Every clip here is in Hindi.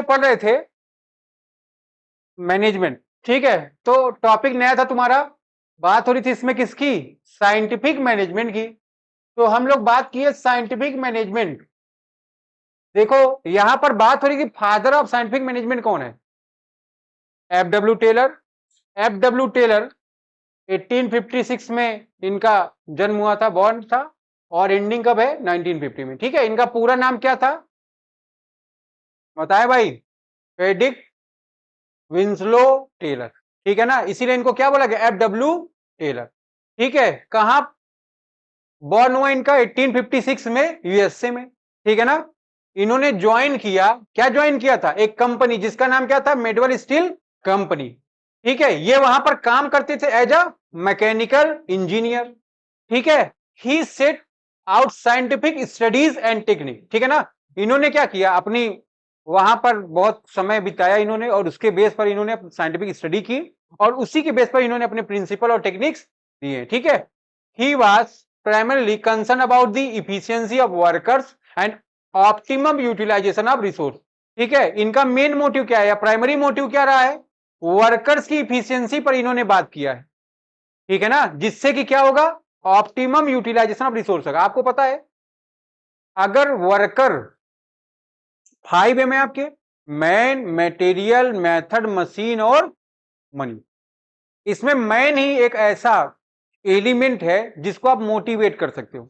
पढ़ रहे थे मैनेजमेंट, ठीक है, तो टॉपिक नया था तुम्हारा, बात हो रही थी इसमें किसकी, साइंटिफिक मैनेजमेंट की। तो हम लोग बात किए साइंटिफिक मैनेजमेंट। देखो यहां पर बात हो रही कि फादर ऑफ साइंटिफिक मैनेजमेंट कौन है, एफ.डब्ल्यू. टेलर। एफ.डब्ल्यू. टेलर 1856 में इनका जन्म हुआ था, बॉर्न था, और एंडिंग कब है, 1950 में, ठीक है। इनका पूरा नाम क्या था बताए भाई, फ्रेडरिक विंसलो टेलर, ठीक है ना, इसीलिए इनको क्या बोला गया, एफ.डब्ल्यू. टेलर, ठीक है। कहां बॉर्न हुआ इनका, 1856 में, यूएसए में, ठीक है ना। इन्होंने ज्वाइन किया, क्या ज्वाइन किया था, एक कंपनी जिसका नाम क्या था, मेडवल स्टील कंपनी, ठीक है। ये वहां पर काम करते थे एज अ मैकेनिकल इंजीनियर, ठीक है। He set out scientific studies and technique, ठीक है ना। इन्होंने क्या किया, अपनी वहां पर बहुत समय बिताया इन्होंने, और उसके बेस पर इन्होंने साइंटिफिक स्टडी की, और उसी के बेस पर इन्होंने अपने प्रिंसिपल और टेक्निक्स दिए, ठीक है। He was primarily concerned about the efficiency of workers and optimum utilization of resource, ठीक है। इनका मेन मोटिव क्या है, या प्राइमरी मोटिव क्या रहा है, वर्कर्स की इफिशियंसी पर इन्होंने बात किया है, ठीक है ना, जिससे कि क्या होगा, ऑप्टिमम यूटिलाइजेशन ऑफ रिसोर्स होगा। आपको पता है अगर वर्कर 5 में आपके, मैन, मटेरियल, मेथड, मशीन और मनी, इसमें मैन ही एक ऐसा एलिमेंट है जिसको आप मोटिवेट कर सकते हो।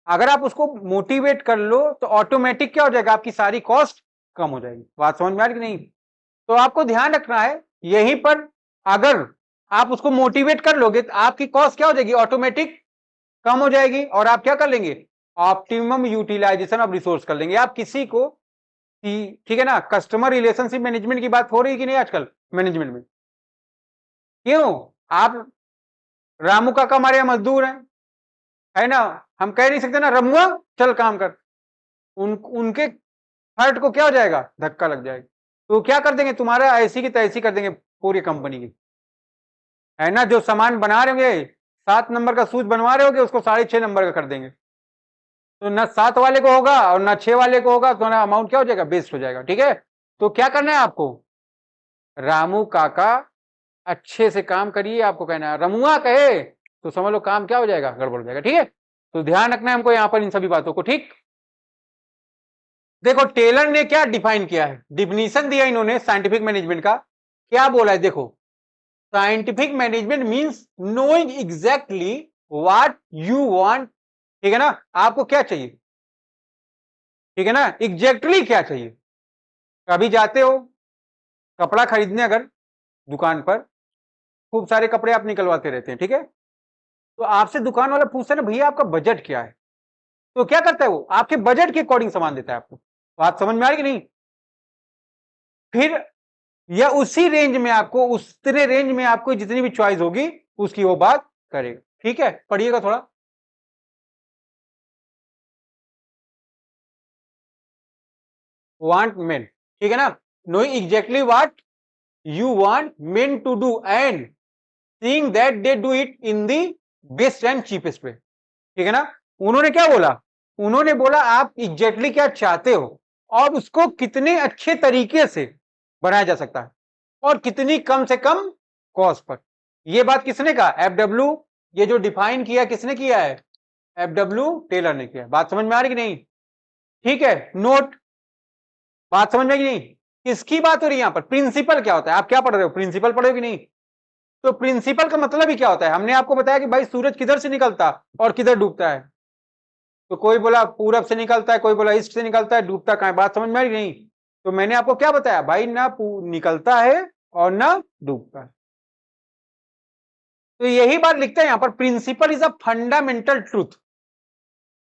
अगर आप उसको मोटिवेट कर लो तो ऑटोमेटिक क्या हो जाएगा, आपकी सारी कॉस्ट कम हो जाएगी। बात समझ में आ रही कि नहीं। तो आपको ध्यान रखना है यहीं पर, अगर आप उसको मोटिवेट कर लोगे तो आपकी कॉस्ट क्या हो जाएगी, ऑटोमेटिक कम हो जाएगी, और आप क्या कर लेंगे, ऑप्टिमम यूटिलाइजेशन ऑफ रिसोर्स कर लेंगे। आप किसी को, ठीक है ना, कस्टमर रिलेशनशिप मैनेजमेंट की बात हो रही है कि नहीं आजकल मैनेजमेंट में, क्यों, आप रामू काका हमारे यहां मजदूर हैं, है ना, हम कह नहीं सकते ना रमुआ चल काम कर, उनके हर्ट को क्या हो जाएगा, धक्का लग जाएगा, तो क्या कर देंगे, तुम्हारा ऐसी की तैसी कर देंगे पूरी कंपनी की, है ना। जो सामान बना रहे होंगे, 7 नंबर का शूज बनवा रहे होंगे, उसको 6.5 नंबर का कर देंगे, तो ना 7 वाले को होगा और ना 6 वाले को होगा, तो ना अमाउंट क्या हो जाएगा, वेस्ट हो जाएगा, ठीक है। तो क्या करना है आपको, रामू काका अच्छे से काम करिए, आपको कहना है, रमुआ कहे तो समझ लो काम क्या हो जाएगा, गड़बड़ हो जाएगा, ठीक है। तो ध्यान रखना है हमको यहां पर इन सभी बातों को, ठीक। देखो टेलर ने क्या डिफाइन किया है, डिफिनीशन दिया इन्होंने साइंटिफिक मैनेजमेंट का, क्या बोला है, देखो, scientific management means knowing exactly what you want, ठीक है ना, आपको क्या चाहिए, ठीक है ना, एग्जैक्टली क्या चाहिए। कभी जाते हो कपड़ा खरीदने, अगर दुकान पर खूब सारे कपड़े आप निकलवाते रहते हैं, ठीक है, तो आपसे दुकान वाला पूछता है ना, भैया आपका बजट क्या है, तो क्या करता है वो, आपके बजट के अकॉर्डिंग सामान देता है आपको। बात समझ में आ रही कि नहीं। फिर या उसी रेंज में आपको, उतने रेंज में आपको जितनी भी चॉइस होगी उसकी वो बात करेगा, ठीक है। पढ़िएगा थोड़ा, वांट मेन, ठीक है ना, knowing exactly what you want men to do and seeing that they do it in the best and cheapest way, ठीक है ना। उन्होंने क्या बोला, उन्होंने बोला आप एग्जैक्टली क्या चाहते हो और उसको कितने अच्छे तरीके से बनाया जा सकता है और कितनी कम से कम कॉस्ट पर। यह बात किसने कहा, एफ.डब्ल्यू. ये जो डिफाइन किया किसने किया है, एफ.डब्ल्यू. टेलर ने किया। बात समझ में आ रही कि नहीं, ठीक है। नोट, बात समझ में आई कि नहीं, किसकी बात हो रही है यहां पर, प्रिंसिपल क्या होता है, आप क्या पढ़ रहे हो, प्रिंसिपल पढ़े हो कि नहीं। तो प्रिंसिपल का मतलब ही क्या होता है, हमने आपको बताया कि भाई सूरज किधर से निकलता और किधर डूबता है, तो कोई बोला पूरब से निकलता है, कोई बोला ईस्ट से निकलता है, डूबता कहां है। बात समझ में आई नहीं। तो मैंने आपको क्या बताया भाई, ना निकलता है और ना डूबता है। तो यही बात लिखते हैं यहां पर, principle is a fundamental truth.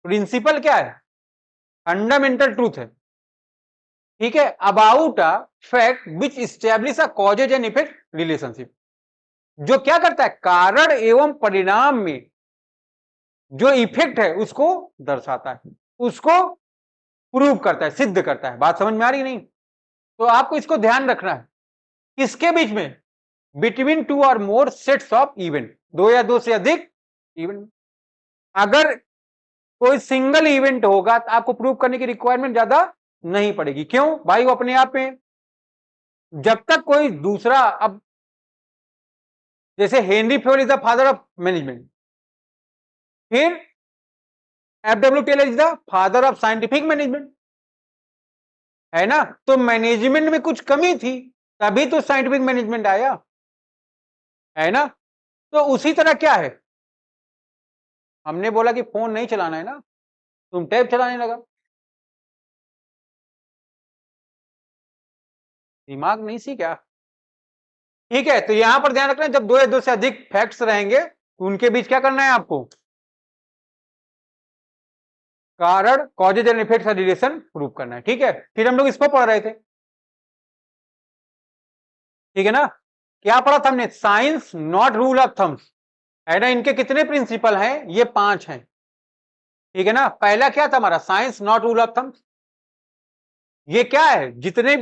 Principle क्या है, फंडामेंटल ट्रूथ है, ठीक है, about a fact which establish a causes and effect relationship, जो क्या करता है, कारण एवं परिणाम में जो इफेक्ट है उसको दर्शाता है, उसको प्रूव करता है, सिद्ध करता है। बात समझ में आ रही नहीं। तो आपको इसको ध्यान रखना है, किसके बीच में, बिटवीन 2 और मोर सेट्स ऑफ इवेंट, 2 या 2 से अधिक इवेंट। अगर कोई सिंगल इवेंट होगा तो आपको प्रूव करने की रिक्वायरमेंट ज्यादा नहीं पड़ेगी, क्यों भाई, वो अपने आप में जब तक कोई दूसरा, अब जैसे Henri Fayol is the father of management, फिर F W Taylor is the father of scientific management, है ना। तो मैनेजमेंट में कुछ कमी थी, तभी तो साइंटिफिक मैनेजमेंट आया, है ना। तो उसी तरह क्या है, हमने बोला कि फोन नहीं चलाना है ना, तुम टैब चलाने लगा, दिमाग नहीं सी क्या। ठीक है, तो यहां पर ध्यान रखना, जब दो या दो से अधिक फैक्ट्स रहेंगे तो उनके बीच क्या करना है आपको, कारण कॉजेज एंड इफेक्ट्स का रिलेशन प्रूव करना है। ठीक है, फिर हम लोग इसको पढ़ रहे थे, ठीक है ना। क्या पढ़ा था हमने, science not rule of thumbs, है ना। इनके कितने प्रिंसिपल हैं, ये 5 हैं, ठीक है ना। पहला क्या था हमारा, science not rule of thumbs. ये क्या है, जितने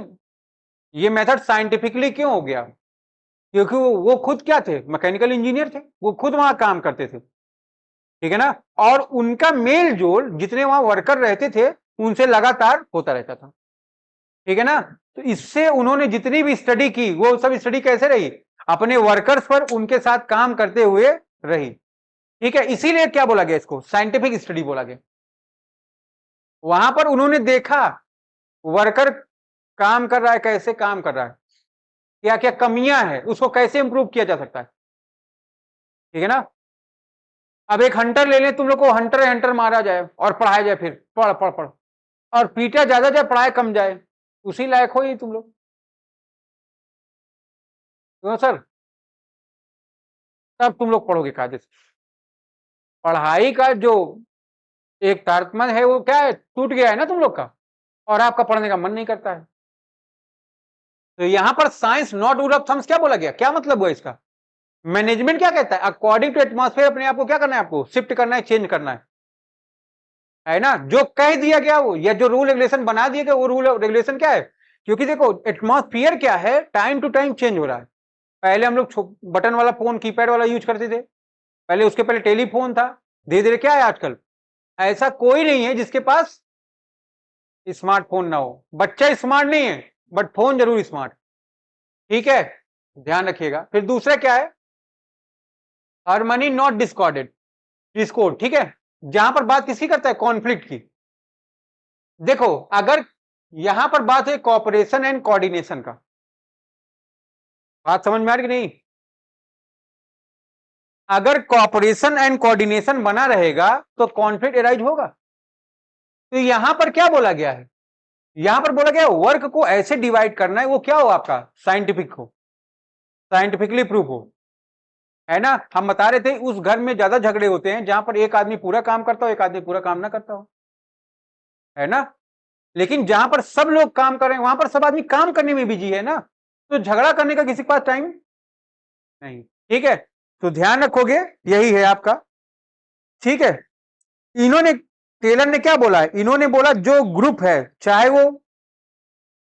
ये मेथड साइंटिफिकली क्यों हो गया, क्योंकि वो खुद क्या थे, मैकेनिकल इंजीनियर थे, वो खुद वहां काम करते थे, ठीक है ना। और उनका मेल जोल जितने वहां वर्कर रहते थे उनसे लगातार होता रहता था, ठीक है ना। तो इससे उन्होंने जितनी भी स्टडी की, वो सब स्टडी कैसे रही, अपने वर्कर्स पर उनके साथ काम करते हुए रही, ठीक है। इसीलिए क्या बोला गया, इसको साइंटिफिक स्टडी बोला गया। वहां पर उन्होंने देखा वर्कर काम कर रहा है, कैसे काम कर रहा है, क्या क्या कमियां हैं, उसको कैसे इंप्रूव किया जा सकता है, ठीक है ना। अब एक हंटर ले लें, तुम लोग को हंटर हंटर मारा जाए और पढ़ाया जाए, फिर पढ़ पढ़ पढ़, और पीटा ज्यादा जाए, पढ़ाए कम जाए, उसी लायक हो ही तुम लोग, क्यों सर, तब तुम लोग पढ़ोगे कायदे से। पढ़ाई का जो एक तारतम्य है वो क्या है, टूट गया है ना तुम लोग का, और आपका पढ़ने का मन नहीं करता है। तो यहां पर science not rule of thumbs क्या बोला गया, क्या मतलब हुआ इसका, मैनेजमेंट क्या कहता है, अकॉर्डिंग टू एटमॉस्फेयर अपने आप को क्या करना है, आपको शिफ्ट करना है, चेंज करना है ना। जो कह दिया गया वो, या जो रूल रेगुलेशन बना दिया गया वो रूल रेगुलेशन क्या है, क्योंकि देखो एटमॉस्फेयर क्या है, टाइम टू टाइम चेंज हो रहा है। पहले हम लोग बटन वाला फोन, कीपैड वाला यूज करते थे, पहले उसके पहले टेलीफोन था, धीरे धीरे क्या है आजकल, ऐसा कोई नहीं है जिसके पास स्मार्टफोन ना हो। बच्चा स्मार्ट नहीं है, बट फोन जरूर स्मार्ट, ठीक है, ध्यान रखिएगा। फिर दूसरा क्या है, हार्मनी नॉट डिस्कॉर्डेड, डिस्कॉर्ड, ठीक है, जहां पर बात किसकी करता है, कॉन्फ्लिक्ट की। देखो अगर यहां पर बात है कॉपरेशन एंड कोऑर्डिनेशन का, बात समझ में आ रही कि नहीं, अगर कॉपरेशन एंड कोऑर्डिनेशन बना रहेगा तो कॉन्फ्लिक्ट एराइज होगा। तो यहां पर क्या बोला गया है, यहां पर बोला गया वर्क को ऐसे डिवाइड करना है, वो क्या हो आपका, साइंटिफिक हो, साइंटिफिकली प्रूफ हो, है ना। हम बता रहे थे उस घर में ज्यादा झगड़े होते हैं जहां पर एक आदमी पूरा काम करता हो, एक आदमी पूरा काम ना करता हो, है ना। लेकिन जहां पर सब लोग काम कर रहे हैं वहां पर सब आदमी काम करने में बिजी है ना, तो झगड़ा करने का किसी के पास टाइम नहीं, ठीक है। तो ध्यान रखोगे, यही है आपका, ठीक है। इन्होंने, टेलर ने क्या बोला है, इन्होंने बोला जो ग्रुप है, चाहे वो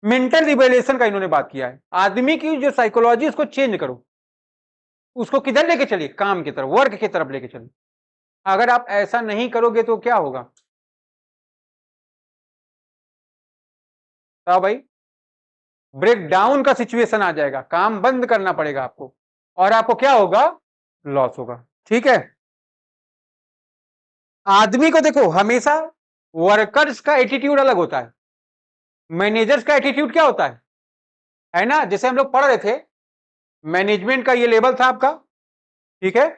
मेंटल रिवेलेशन का इन्होंने बात किया है, आदमी की जो साइकोलॉजी उसको चेंज करो, उसको किधर लेके चलिए, काम की तरफ, वर्क की तरफ लेके चलिए। अगर आप ऐसा नहीं करोगे तो क्या होगा, तो भाई ब्रेक डाउन का सिचुएशन आ जाएगा, काम बंद करना पड़ेगा आपको, और आपको क्या होगा, लॉस होगा, ठीक है। आदमी को देखो हमेशा वर्कर्स का एटीट्यूड अलग होता है, मैनेजर्स का एटीट्यूड क्या होता है ना। जैसे हम लोग पढ़ रहे थे, मैनेजमेंट का ये लेवल था आपका, ठीक है।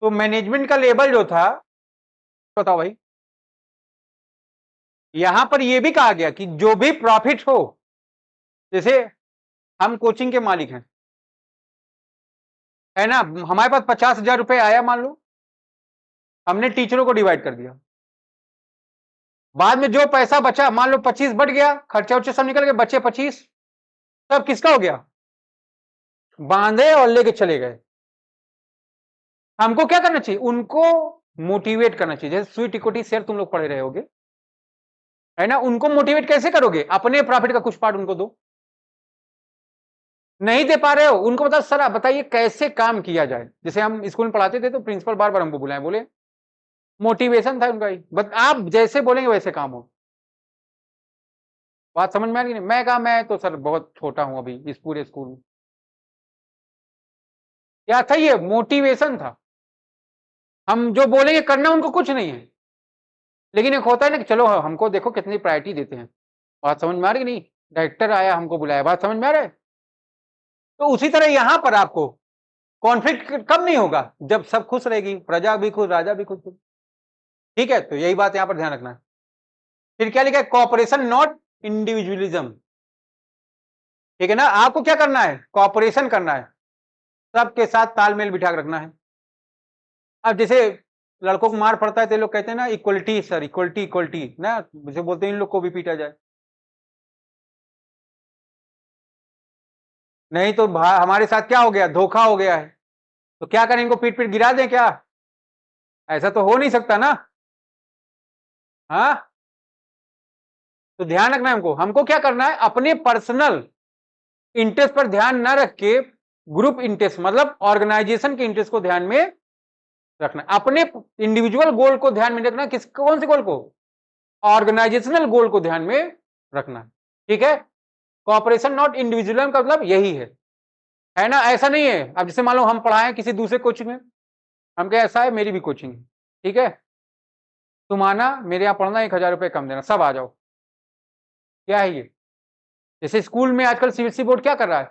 तो मैनेजमेंट का लेवल जो था, बताओ भाई, यहां पर यह भी कहा गया कि जो भी प्रॉफिट हो, जैसे हम कोचिंग के मालिक हैं, है ना, हमारे पास 50,000 रुपए आया मान लो, हमने टीचरों को डिवाइड कर दिया, बाद में जो पैसा बचा मान लो 25 बढ़ गया, खर्चा उर्चा सब निकल गए, बचे 25, सब किसका हो गया, बांधे और लेके चले गए। हमको क्या करना चाहिए, उनको मोटिवेट करना चाहिए, जैसे स्वीट इक्विटी शेयर तुम लोग पढ़े रहे होगे, है ना। उनको मोटिवेट कैसे करोगे, अपने प्रॉफिट का कुछ पार्ट उनको दो, नहीं दे पा रहे हो उनको बताओ, सर आप बताइए कैसे काम किया जाए। जैसे हम स्कूल में पढ़ाते थे तो प्रिंसिपल बार बार हमको बुलाए, बोले मोटिवेशन था उनका ही, बट आप जैसे बोलेंगे वैसे काम हो, बात समझ में आ रही नहीं? मैं कहा मैं तो सर बहुत छोटा हूं अभी इस पूरे स्कूल में। क्या था? ये मोटिवेशन था। हम जो बोलेंगे करना उनको कुछ नहीं है, लेकिन एक होता है ना कि चलो हमको देखो कितनी प्रायोरिटी देते हैं। बात समझ में आ रही नहीं? डायरेक्टर आया हमको बुलाया, बात समझ में आ रहा है? तो उसी तरह यहां पर आपको कॉन्फ्लिक्ट कब नहीं होगा? जब सब खुश रहेगी, प्रजा भी खुश, राजा भी खुश। ठीक है, तो यही बात यहां पर ध्यान रखना है। फिर क्या लिखा है? Cooperation not individualism. ठीक है ना? आपको क्या करना है? कॉपरेशन करना है, सबके साथ तालमेल बिठा के रखना है। अब जैसे लड़कों को मार पड़ता है तो लोग कहते हैं ना इक्वलिटी सर, इक्वलिटी इक्वलिटी ना, जैसे बोलते हैं इन लोग को भी पीटा जाए। नहीं तो हमारे साथ क्या हो गया? धोखा हो गया है, तो क्या करें? इनको पीट पीट गिरा दें क्या? ऐसा तो हो नहीं सकता ना। हाँ, तो ध्यान रखना है हमको। हमको क्या करना है? अपने पर्सनल इंटरेस्ट पर ध्यान न रख के ग्रुप इंटरेस्ट मतलब ऑर्गेनाइजेशन के इंटरेस्ट को ध्यान में रखना। अपने इंडिविजुअल गोल को ध्यान में रखना। किस कौन से गोल को? ऑर्गेनाइजेशनल गोल को ध्यान में रखना। ठीक है? कॉपरेशन नॉट इंडिविजुअल का मतलब यही है ना? ऐसा नहीं है अब जैसे मान लो हम पढ़ाएं किसी दूसरे कोचिंग में, हम क्या ऐसा है मेरी भी कोचिंग है, ठीक है, तुम आना मेरे यहाँ पढ़ना, 1000 रुपये कम देना, सब आ जाओ। क्या है ये? जैसे स्कूल में आजकल सीबीएसई बोर्ड क्या कर रहा है?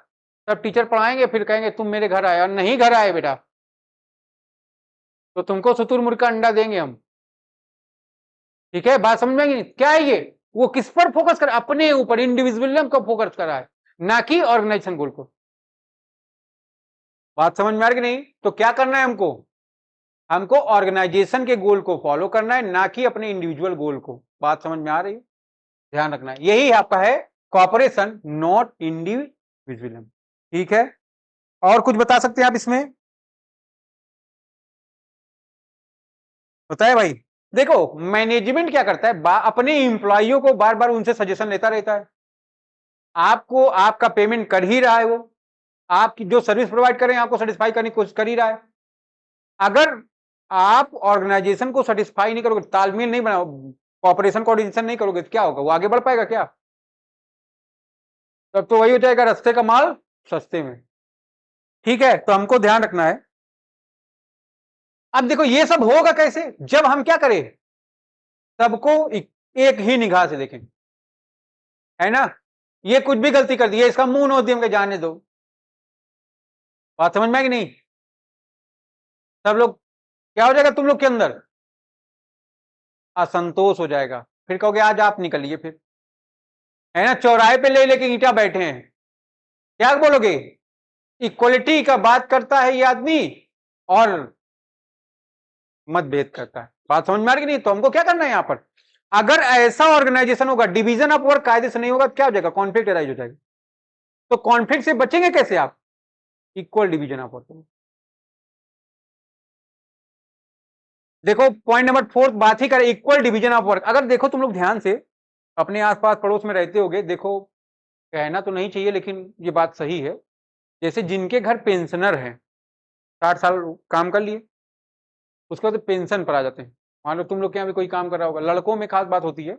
सब टीचर पढ़ाएंगे फिर कहेंगे तुम मेरे घर आए, और नहीं घर आए बेटा तो तुमको शुतुरमुर्ग का अंडा देंगे हम। ठीक है, बात समझ में आएगी? क्या है ये? वो किस पर फोकस कर? अपने ऊपर इंडिविजुअलिज्म को फोकस कर रहा है, ना कि ऑर्गेनाइजेशन गोल को। बात समझ में आ रही कि नहीं? तो क्या करना है हमको? हमको ऑर्गेनाइजेशन के गोल को फॉलो करना है, ना कि अपने इंडिविजुअल गोल को। बात समझ में आ रही है? ध्यान रखना है, यही आपका है कॉपरेशन नॉट इंडिविजुअलिज्म। ठीक है, और कुछ बता सकते हैं आप इसमें? बताए भाई। देखो मैनेजमेंट क्या करता है, अपने इंप्लॉइयों को बार बार उनसे सजेशन लेता रहता है। आपको आपका पेमेंट कर ही रहा है, वो आपकी जो सर्विस प्रोवाइड कर रहे हैं आपको सेटिस्फाई करने की कोशिश कर ही रहा है। अगर आप ऑर्गेनाइजेशन को सेटिस्फाई नहीं करोगे, तालमेल नहीं बनाओ, कॉपरेशन कोऑर्डिनेशन नहीं करोगे तो क्या होगा? वो आगे बढ़ पाएगा क्या? तब तो वही हो जाएगा, रास्ते का माल सस्ते में। ठीक है, तो हमको ध्यान रखना है। अब देखो ये सब होगा कैसे? जब हम क्या करें? सबको एक ही निगाह से देखें, है ना? ये कुछ भी गलती कर दी है, इसका मुंह नोदियम के जाने दो। बात समझ में आई कि नहीं? सब लोग क्या हो जाएगा तुम लोग के अंदर? असंतोष हो जाएगा। फिर कहोगे आज आप निकलिए फिर, है ना? चौराहे पे ले लेके ईंटा बैठे हैं, क्या बोलोगे? इक्वलिटी का बात करता है ये आदमी और मतभेद करता है। बात समझ में आ रही नहीं? तो हमको क्या करना है यहां पर? अगर ऐसा ऑर्गेनाइजेशन होगा, डिवीजन ऑफ वर्क कायदे से नहीं होगा, क्या हो जाएगा? कॉन्फ्लिक्ट अराइज हो जाएगा। तो कॉन्फ्लिक्ट से बचेंगे कैसे आप? Equal division of work. देखो पॉइंट नंबर 4 बात ही करें, इक्वल डिवीजन ऑफ वर्क। अगर देखो तुम लोग ध्यान से अपने आसपास पड़ोस में रहते होगे, देखो कहना तो नहीं चाहिए लेकिन ये बात सही है, जैसे जिनके घर पेंशनर हैं, 60 साल काम कर लिए उसके बाद पेंशन पर आ जाते हैं। मान लो तुम लोग के यहाँ भी कोई काम कर रहा होगा, लड़कों में खास बात होती है।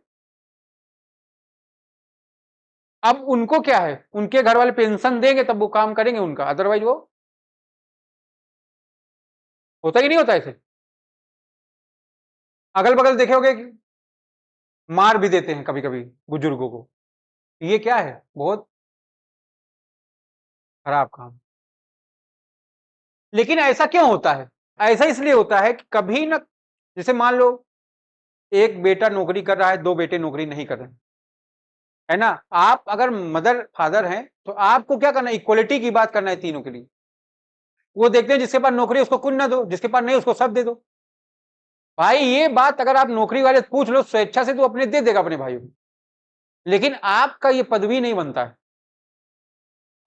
अब उनको क्या है, उनके घर वाले पेंशन देंगे तब वो काम करेंगे उनका, अदरवाइज वो होता ही नहीं होता ऐसे। अगल बगल देखे होगे कि मार भी देते हैं कभी कभी बुजुर्गों को। ये क्या है? बहुत खराब काम। लेकिन ऐसा क्यों होता है? ऐसा इसलिए होता है कि कभी ना, जैसे मान लो एक बेटा नौकरी कर रहा है, 2 बेटे नौकरी नहीं कर रहे हैं, है ना? आप अगर मदर फादर हैं तो आपको क्या करना है? इक्वलिटी की बात करना है तीनों के लिए। वो देखते हैं जिसके पास नौकरी उसको कुछ ना दो, जिसके पास नहीं उसको सब दे दो। भाई ये बात अगर आप नौकरी वाले पूछ लो, स्वेच्छा से तो अपने दे देगा अपने भाइयों को, लेकिन आपका ये पदवी नहीं बनता है।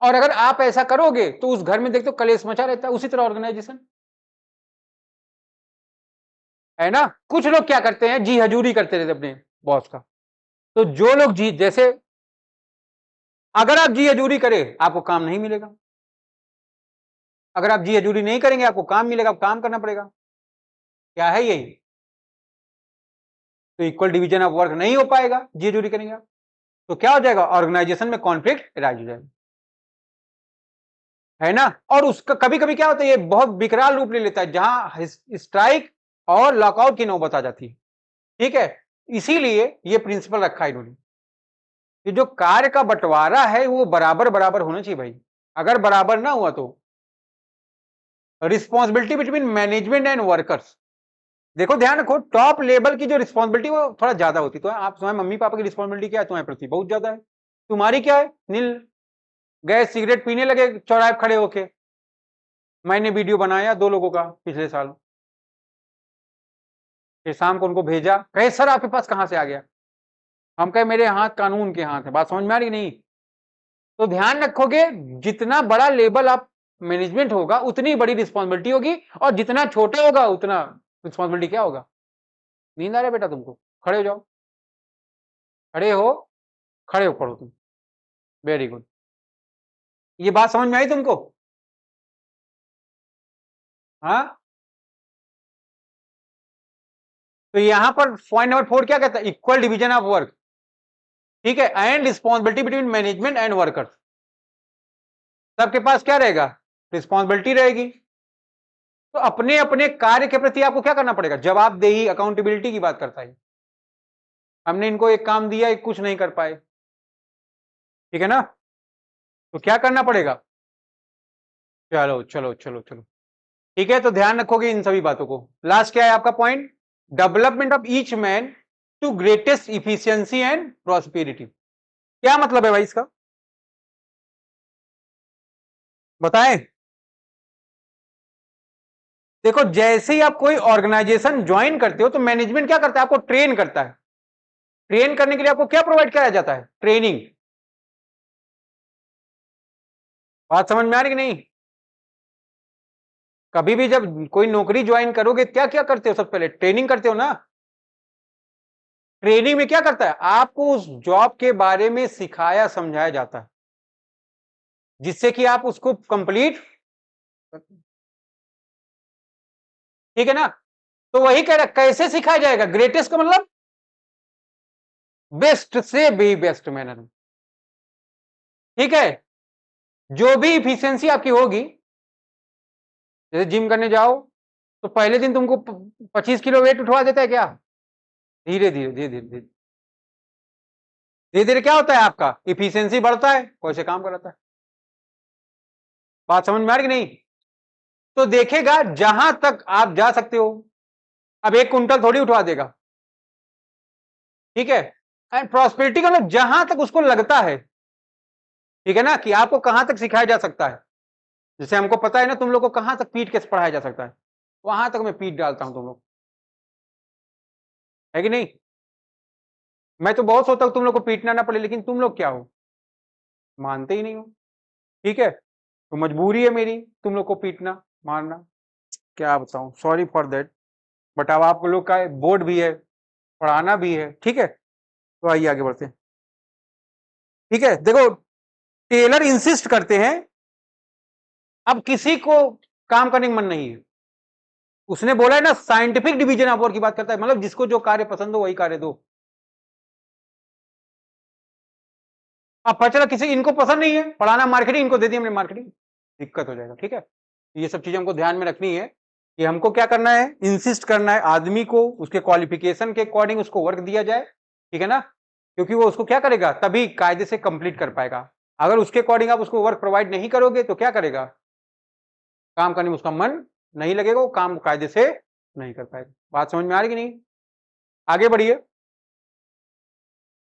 और अगर आप ऐसा करोगे तो उस घर में देखते हो कलेश मचा रहता है। उसी तरह ऑर्गेनाइजेशन, है ना? कुछ लोग क्या करते हैं, जी हजूरी करते रहते अपने बॉस का। तो जो लोग जी, जैसे अगर आप जी हजूरी करें आपको काम नहीं मिलेगा, अगर आप जी हजूरी नहीं करेंगे आपको काम मिलेगा, काम करना पड़ेगा। क्या है यही? तो इक्वल डिवीजन ऑफ वर्क नहीं हो पाएगा जी हजूरी करेंगे आप। तो क्या हो जाएगा, ऑर्गेनाइजेशन में कॉन्फ्लिक्ट राइज हो जाएगा, है ना। और उसका कभी कभी क्या होता है, ये बहुत विकराल रूप ले लेता है, जहां स्ट्राइक और लॉकआउट की नौबत आ जाती है, ठीक है। इसीलिए ये प्रिंसिपल रखा है इन्होंने कि जो कार्य का बंटवारा है वो बराबर बराबर होना चाहिए भाई। अगर बराबर ना हुआ तो responsibility between management and workers, देखो ध्यान रखो, टॉप लेवल की जो रिस्पॉन्सिबिलिटी वो थोड़ा ज्यादा होती है। तो आप तुम्हारे मम्मी पापा की रिस्पॉन्सिबिलिटी क्या है तुम्हारे प्रति, बहुत ज्यादा है। तुम्हारी क्या है, नील, गए सिगरेट पीने लगे चौराहे खड़े होके। मैंने वीडियो बनाया 2 लोगों का पिछले साल, फिर शाम को उनको भेजा, कहे सर आपके पास कहां से आ गया। हम कहे मेरे हाथ कानून के हाथ है। बात समझ में आ रही नहीं। तो ध्यान रखोगे, जितना बड़ा लेवल आप मैनेजमेंट होगा उतनी बड़ी रिस्पॉन्सिबिलिटी होगी, और जितना छोटा होगा उतना रिस्पॉन्सिबिलिटी क्या होगा। नींद आ रहा है बेटा तुमको, खड़े हो जाओ, खड़े हो, खड़े हो, पढ़ो तुम। वेरी गुड, ये बात समझ में आई तुमको। हाँ, तो यहां पर पॉइंट नंबर 4 क्या कहता है, इक्वल डिवीजन ऑफ वर्क, ठीक है, and responsibility between management and workers. सबके पास क्या रहेगा, रिस्पॉन्सिबिलिटी रहेगी। तो अपने अपने कार्य के प्रति आपको क्या करना पड़ेगा, जवाबदेही, अकाउंटेबिलिटी की बात करता है। हमने इनको एक काम दिया, एक कुछ नहीं कर पाए, ठीक है ना, तो क्या करना पड़ेगा। चलो चलो चलो चलो, ठीक है। तो ध्यान रखोगे इन सभी बातों को। लास्ट क्या है आपका point, development of each man to greatest efficiency and prosperity. क्या मतलब है भाई इसका, बताएं। देखो, जैसे ही आप कोई ऑर्गेनाइजेशन ज्वाइन करते हो तो मैनेजमेंट क्या करता है, आपको ट्रेन करता है। ट्रेन करने के लिए आपको क्या प्रोवाइड कराया जाता है, ट्रेनिंग। बात समझ में आ रही कि नहीं। कभी भी जब कोई नौकरी ज्वाइन करोगे क्या क्या करते हो, सबसे पहले ट्रेनिंग करते हो ना। ट्रेनिंग में क्या करता है, आपको उस जॉब के बारे में सिखाया समझाया जाता है, जिससे कि आप उसको कंप्लीट, ठीक है ना। तो वही कह रहा, कैसे सिखाया जाएगा, ग्रेटेस्ट का मतलब बेस्ट से भी बेस्ट मैनर में, ठीक है। जो भी इफिशियंसी आपकी होगी, जैसे जिम करने जाओ तो पहले दिन तुमको 25 किलो वेट उठवा देता है क्या, धीरे धीरे धीरे धीरे धीरे धीरे धीरे क्या होता है, आपका इफिशियंसी बढ़ता है, कैसे काम कराता है। बात समझ में आ रही कि नहीं। तो देखेगा जहां तक आप जा सकते हो, अब 1 कुंटल थोड़ी उठवा देगा, ठीक है। एंड प्रॉस्पेरिटी का मतलब जहां तक उसको लगता है, ठीक है ना, कि आपको कहां तक सिखाया जा सकता है। जैसे हमको पता है ना तुम लोग को कहां तक पीट के पढ़ाया जा सकता है, वहां तक मैं पीट डालता हूं तुम लोग, है कि नहीं। मैं तो बहुत सोचता हूं तुम लोग को पीटना ना पड़े, लेकिन तुम लोग क्या हो, मानते ही नहीं हो, ठीक है। तो मजबूरी है मेरी तुम लोग को पीटना मारना, क्या बताऊं, सॉरी फॉर दैट। बट अब आप लोग का बोर्ड भी है, पढ़ाना भी है, ठीक है। तो आइए आगे बढ़ते हैं, ठीक है। देखो, टेलर इंसिस्ट करते हैं, अब किसी को काम करने का मन नहीं है, उसने बोला है ना साइंटिफिक डिवीजन ऑफ वर्क की बात करता है, मतलब जिसको जो कार्य पसंद हो वही कार्य दो। अब पता चला किसी इनको पसंद नहीं है पढ़ाना मार्केटिंग, इनको दे दी हमने मार्केटिंग, दिक्कत हो जाएगा, ठीक है। ये सब चीजें हमको ध्यान में रखनी है कि हमको क्या करना है, इंसिस्ट करना है आदमी को, उसके क्वालिफिकेशन के अकॉर्डिंग उसको वर्क दिया जाए, ठीक है ना, क्योंकि वो उसको क्या करेगा, तभी कायदे से कंप्लीट कर पाएगा। अगर उसके अकॉर्डिंग आप उसको वर्क प्रोवाइड नहीं करोगे तो क्या करेगा, काम करने में उसका मन नहीं लगेगा, वो काम कायदे से नहीं कर पाएगा। बात समझ में आ रही कि नहीं, आगे बढ़िए।